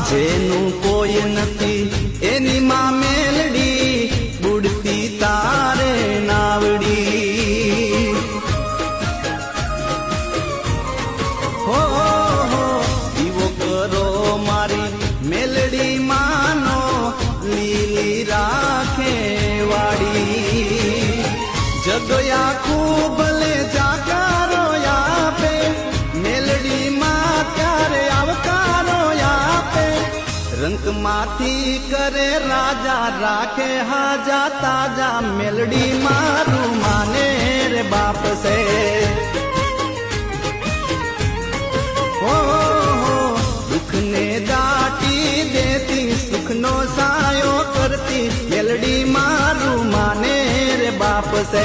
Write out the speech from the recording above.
જેનું કોઈ નથી એની માં મેલડી બુડતી તારે નાવડી હો દીવો કરો મારી મેલડી માનો લીલી રાખે વાડી જગયા ખૂબ ભલે જાકારો આપે મેલડી માં ત્યારે આવકારો આપે રંક માંથી કરે રાજા રાખે હાજા તાજા મેલડી મારું માને રે બાપ સે દુઃખને દાટી દેતી સુખનો સાયો કરતી મેલડી મારું માને રે બાપ સે